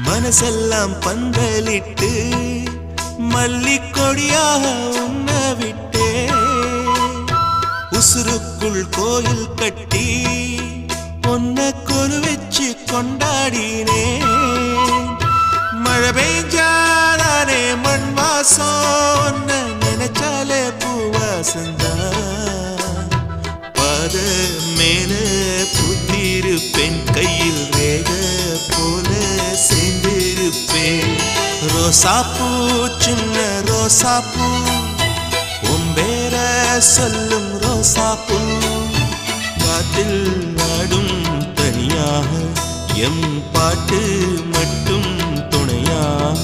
மனசெல்லாம் பந்தலிட்டு மல்லிக்கொடியாக உன்ன விட்டே உசுருக்குள் கோயில் கட்டி பொன்ன கொலு வச்சு கொண்டாடினே மழை பெய்ஞ்சாலே மண் வாசம் நினைச்சாலே பூவாசந்தான் பாத மேல புத்திருப்பேன் கையில் ரேக போல சேர்ந்திருப்பேன் ரோசாப்பூ சின்ன ரோசாப்பூ உம்பேர சொல்லும் ரோசாப்பூ காத்தில் நாடும் தனியாக எம் பாட்டு மட்டும் துணையாக